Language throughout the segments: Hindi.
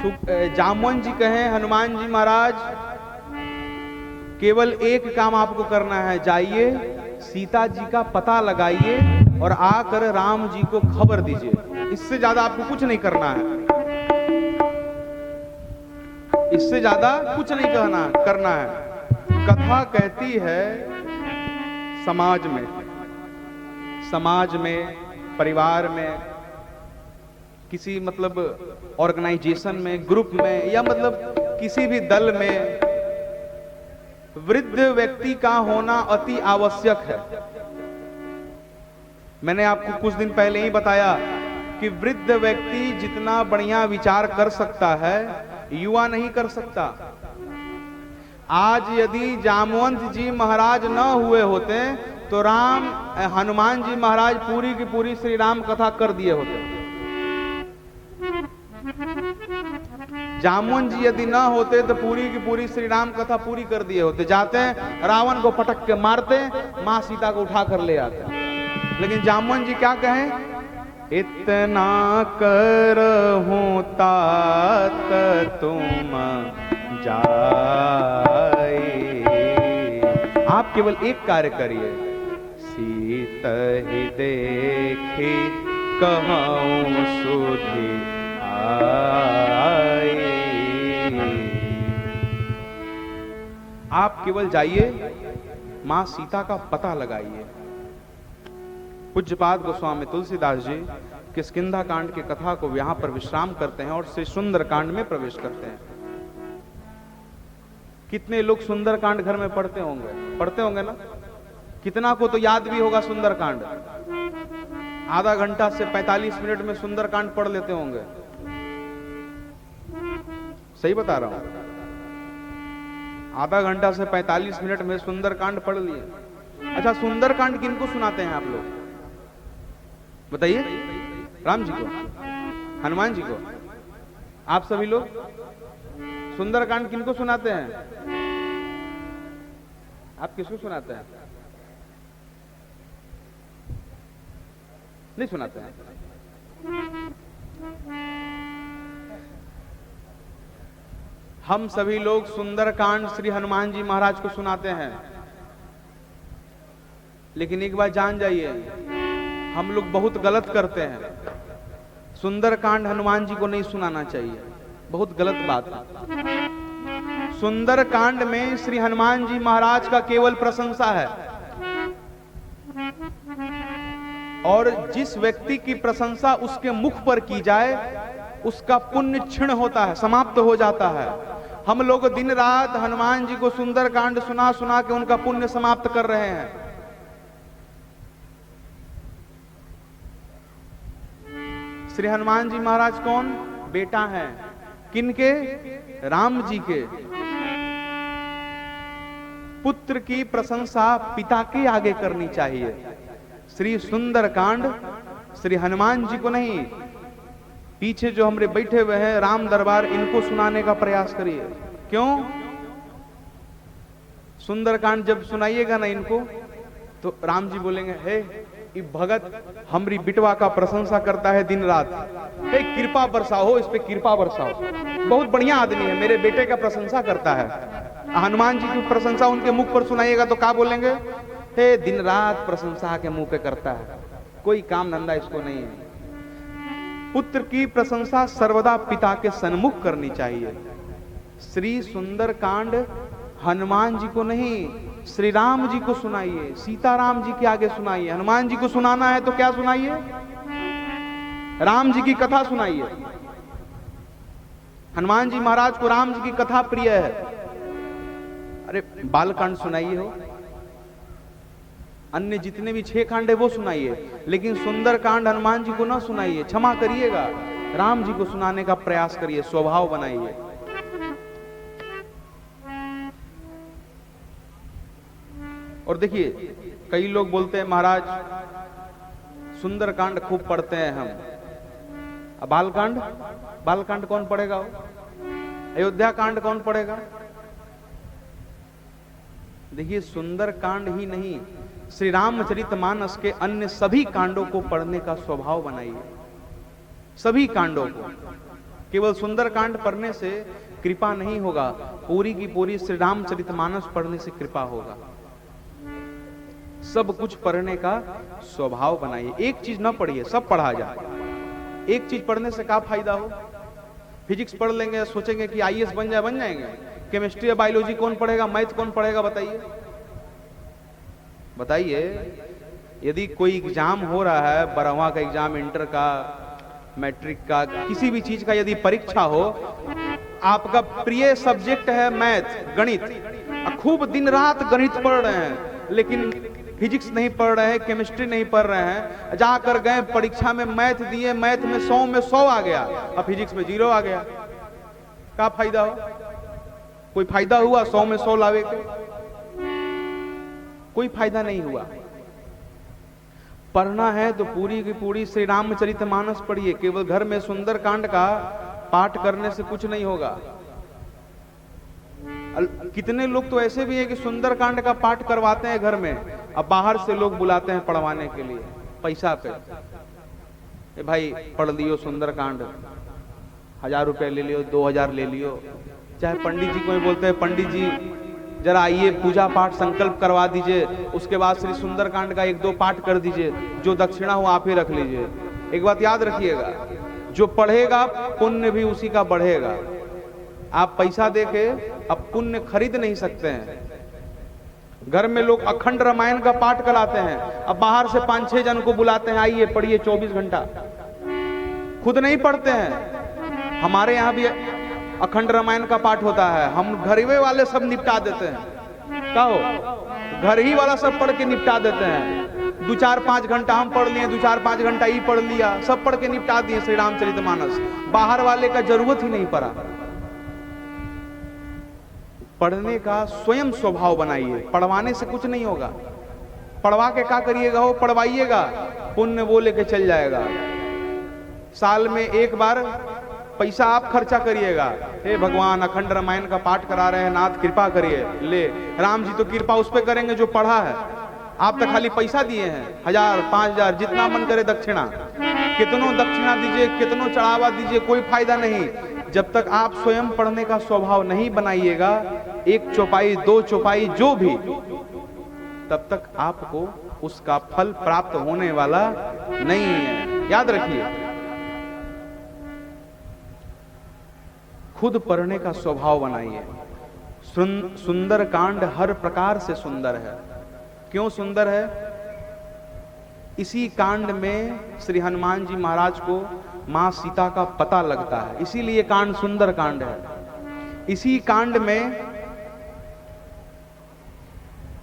जामवन जी कहें हनुमान जी महाराज केवल एक काम आपको करना है, जाइए सीता जी का पता लगाइए और आकर राम जी को खबर दीजिए। इससे ज्यादा आपको कुछ नहीं करना है, इससे ज्यादा कुछ नहीं करना है। कथा कहती है समाज में, परिवार में, किसी मतलब ऑर्गेनाइजेशन में, ग्रुप में, या मतलब किसी भी दल में वृद्ध व्यक्ति का होना अति आवश्यक है। मैंने आपको कुछ दिन पहले ही बताया कि वृद्ध व्यक्ति जितना बढ़िया विचार कर सकता है, युवा नहीं कर सकता। आज यदि जामवंत जी महाराज न हुए होते तो हनुमान जी महाराज पूरी की पूरी श्री राम कथा कर दिए होते। जामवन जी यदि ना होते तो पूरी की पूरी श्री राम कथा पूरी कर दिए होते। जाते रावण को पटक के मारते, मां सीता को उठा कर ले आते। लेकिन जामवन जी क्या कहें, इतना करहूं तात तुम जाए। आप केवल एक कार्य करिए, सीत ही देखी कहूं सुधि आए। आप केवल जाइए, मां सीता का पता लगाइए। पूज्यपाद गोस्वामी तुलसीदास जी किष्किंधा कांड की कथा को यहां पर विश्राम करते हैं और श्री सुंदर कांड में प्रवेश करते हैं। कितने लोग सुंदर कांड घर में पढ़ते होंगे ना? कितना को तो याद भी होगा सुंदर कांड। आधा घंटा से 45 मिनट में सुंदर कांड पढ़ लेते होंगे। सही बता रहा हूं? आधा घंटा से 45 मिनट में सुंदर कांड पढ़ लिए। अच्छा, सुंदर कांड किनको सुनाते हैं आप लोग बताइए? राम जी को, हनुमान जी को? आप सभी लोग सुंदर कांड किनको सुनाते हैं? आप किसको सुनाते हैं? नहीं सुनाते हैं। हम सभी लोग सुंदर कांड श्री हनुमान जी महाराज को सुनाते हैं। लेकिन एक बात जान जाइए, हम लोग बहुत गलत करते हैं। सुंदर कांड हनुमान जी को नहीं सुनाना चाहिए, बहुत गलत बात है। सुंदर कांड में श्री हनुमान जी महाराज का केवल प्रशंसा है, और जिस व्यक्ति की प्रशंसा उसके मुख पर की जाए उसका पुण्य क्षीण होता है, समाप्त हो जाता है। हम लोग दिन रात हनुमान जी को सुंदर कांड सुना सुना के उनका पुण्य समाप्त कर रहे हैं। श्री हनुमान जी महाराज कौन? बेटा हैं। किनके? राम जी के। पुत्र की प्रशंसा पिता के आगे करनी चाहिए। श्री सुंदर कांड श्री हनुमान जी को नहीं, पीछे जो हमरे बैठे हुए हैं राम दरबार, इनको सुनाने का प्रयास करिए। क्यों? सुंदर कांड जब सुनाइएगा ना इनको, तो राम जी बोलेंगे, हे ये भगत हमरी बिटवा का प्रशंसा करता है दिन रात, हे कृपा बरसाओ, इस पे कृपा बरसाओ, बहुत बढ़िया आदमी है, मेरे बेटे का प्रशंसा करता है। हनुमान जी की प्रशंसा उनके मुख पर सुनाइएगा तो क्या बोलेंगे? हे दिन रात प्रशंसा के मुंह पे करता है, कोई काम धंधा इसको नहीं है। पुत्र की प्रशंसा सर्वदा पिता के सन्मुख करनी चाहिए। श्री सुंदर कांड हनुमान जी को नहीं, श्री राम जी को सुनाइए, सीताराम जी के आगे सुनाइए। हनुमान जी को सुनाना है तो क्या सुनाइए? राम जी की कथा सुनाइए। हनुमान जी महाराज को राम जी की कथा प्रिय है। अरे बालकांड सुनाइए हो, अन्य जितने भी 6 कांड है वो सुनाइए, लेकिन सुंदर कांड हनुमान जी को ना सुनाइए। क्षमा करिएगा, राम जी को सुनाने का प्रयास करिए, स्वभाव बनाइए। और देखिए, कई लोग बोलते हैं महाराज सुंदर कांड खूब पढ़ते हैं हम, अब बालकांड कौन पढ़ेगा? अयोध्या कांड कौन पढ़ेगा? देखिए, सुंदर कांड ही नहीं, श्री रामचरितमानस के अन्य सभी कांडों को पढ़ने का स्वभाव बनाइए, सभी कांडों को। केवल सुंदरकांड पढ़ने से कृपा नहीं होगा, पूरी की पूरी श्री रामचरितमानस पढ़ने से कृपा होगा। सब कुछ पढ़ने का स्वभाव बनाइए। एक चीज ना पढ़िए, सब पढ़ा जाए। एक चीज पढ़ने से क्या फायदा हो? फिजिक्स पढ़ लेंगे, सोचेंगे कि आईएएस बन जाएंगे। केमिस्ट्री या बायोलॉजी कौन पढ़ेगा, मैथ कौन पढ़ेगा? बताइए। यदि कोई एग्जाम हो रहा है, 12वां का एग्जाम, इंटर का, मैट्रिक का, किसी भी चीज का यदि परीक्षा हो, आपका प्रिय सब्जेक्ट है मैथ, गणित, खूब दिन रात गणित पढ़ रहे हैं, लेकिन फिजिक्स नहीं पढ़ रहे हैं, केमिस्ट्री नहीं पढ़ रहे हैं, जाकर गए परीक्षा में मैथ दिए, मैथ में 100 में 100 आ गया और फिजिक्स में 0 आ गया। क्या फायदा हो? कोई फायदा हुआ 100 में 100 लावे के? कोई फायदा नहीं हुआ। पढ़ना है तो पूरी की पूरी श्री रामचरितमानस पढ़िए। केवल घर में सुंदरकांड का पाठ करने से कुछ नहीं होगा। कितने लोग तो ऐसे भी हैं कि सुंदरकांड का पाठ करवाते हैं घर में, अब बाहर से लोग बुलाते हैं पढ़वाने के लिए पैसा पे। ए भाई पढ़ लियो सुंदरकांड, 1000 रुपए ले लियो, 2000 ले लियो। चाहे पंडित जी को ही बोलते हैं, पंडित जी जरा आइए पूजा पाठ संकल्प करवा दीजिए, उसके बाद श्री सुंदरकांड का 1-2 पाठ कर दीजिए, जो दक्षिणा हो आप ही रख लीजिए। एक बात याद रखिएगा, जो पढ़ेगा पुण्य भी उसी का बढ़ेगा। आप पैसा देके अब पुण्य खरीद नहीं सकते हैं। घर में लोग अखंड रामायण का पाठ कराते हैं, अब बाहर से 5-6 जन को बुलाते हैं, आइए पढ़िए 24 घंटा, खुद नहीं पढ़ते हैं। हमारे यहाँ भी अखंड रामायण का पाठ होता है, हम घरवे वाले सब निपटा देते हैं। क्या हो? घर ही वाला सब पढ़ के निपटा देते हैं। 2-4-5 घंटा हम पढ़ लिए, 2-4-5 घंटा ही पढ़ लिया, सब पढ़ के निपटा दिए श्री रामचरितमानस। बाहर वाले का जरूरत ही नहीं पड़ा। पढ़ने का स्वयं स्वभाव बनाइए, पढ़वाने से कुछ नहीं होगा। पढ़वा के क्या करिएगा? हो पढ़वाइएगा, पुण्य वो लेके चल जाएगा। साल में एक बार पैसा आप खर्चा करिएगा, हे भगवान अखंड रामायण का पाठ करा रहे हैं, नाथ कृपा करिए। ले, राम जी तो कृपा उस पर करेंगे जो पढ़ा है। आप तो खाली पैसा दिए हैं, 1000, 5000, जितना मन करे दक्षिणा, कितनों दक्षिणा दीजिए, कितनों चढ़ावा दीजिए, कोई फायदा नहीं। जब तक आप स्वयं पढ़ने का स्वभाव नहीं बनाइएगा, 1 चौपाई 2 चौपाई जो भी, तब तक आपको उसका फल प्राप्त होने वाला नहीं है। याद रखिए, खुद पढ़ने का स्वभाव बनाइए। सुंदरकांड हर प्रकार से सुंदर है। क्यों सुंदर है? इसी कांड में श्री हनुमान जी महाराज को मां सीता का पता लगता है, इसीलिए कांड सुंदर कांड है। इसी कांड में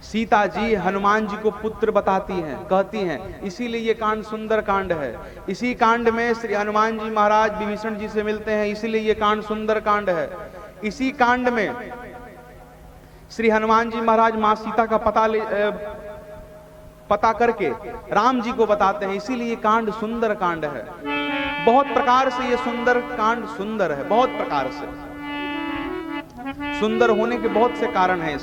सीता जी हनुमान जी को पुत्र बताती हैं, कहती हैं, इसीलिए ये कांड सुंदर कांड है। इसी कांड में श्री हनुमान जी महाराज विभीषण जी से मिलते हैं, इसीलिए ये कांड सुंदर कांड है। इसी कांड में श्री हनुमान जी महाराज मां सीता का पता करके राम जी को बताते हैं, इसीलिए कांड सुंदर कांड है। बहुत प्रकार से ये सुंदर कांड सुंदर है, बहुत प्रकार से सुंदर होने के बहुत से कारण हैं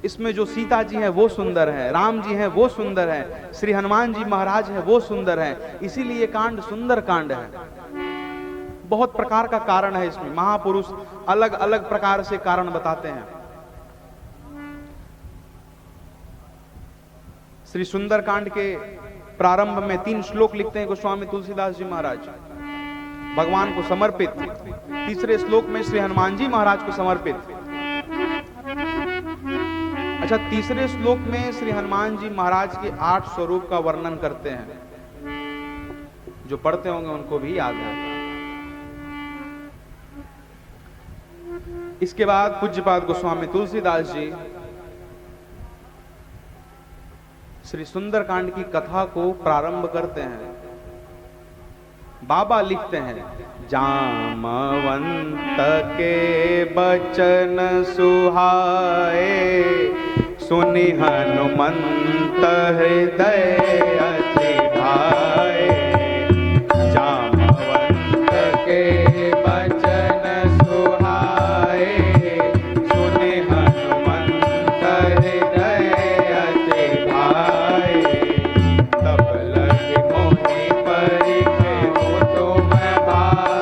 इसमें जो सीता जी हैं वो सुंदर हैं, राम जी हैं वो सुंदर हैं, श्री हनुमान जी महाराज हैं वो सुंदर हैं, इसीलिए कांड सुंदर कांड है। बहुत प्रकार का कारण है इसमें, महापुरुष अलग अलग प्रकार से कारण बताते हैं। श्री सुंदर कांड के प्रारंभ में 3 श्लोक लिखते हैं गोस्वामी तुलसीदास जी महाराज, भगवान को समर्पित। तीसरे श्लोक में श्री हनुमान जी महाराज को समर्पित। अच्छा, तीसरे श्लोक में श्री हनुमान जी महाराज के 8 स्वरूप का वर्णन करते हैं, जो पढ़ते होंगे उनको भी याद है। इसके बाद पूज्यपाद गोस्वामी तुलसीदास जी श्री सुंदरकांड की कथा को प्रारंभ करते हैं। बाबा लिखते हैं, जामवंत के बचन सुहाए, सुनि हनुमंत हृदय अति भाए। जामवंत के बचन सुहाए, सुनि हनुमंत हृदय अति भाए। तब लग मोहि परिखे हो तुम भाई।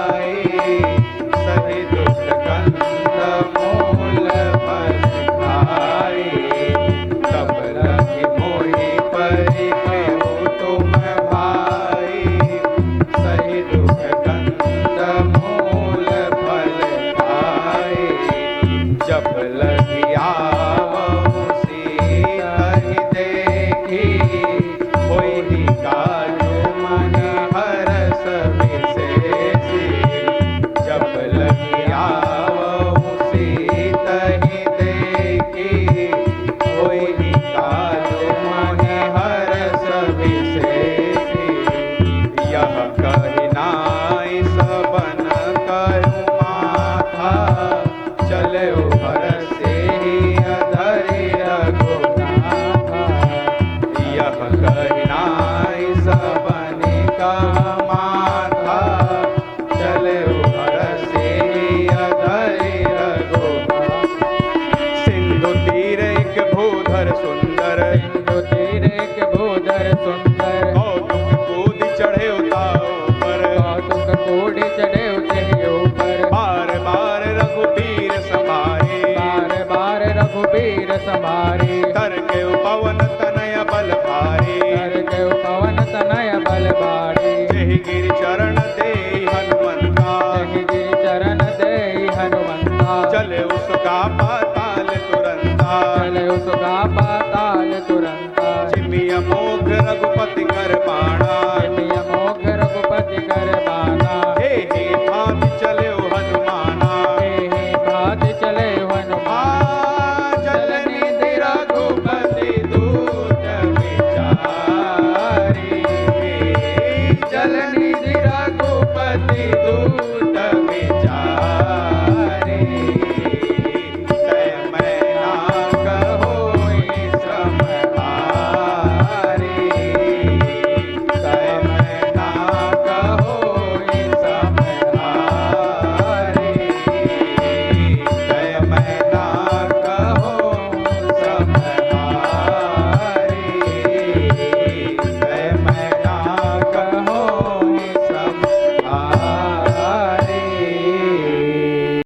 संभारे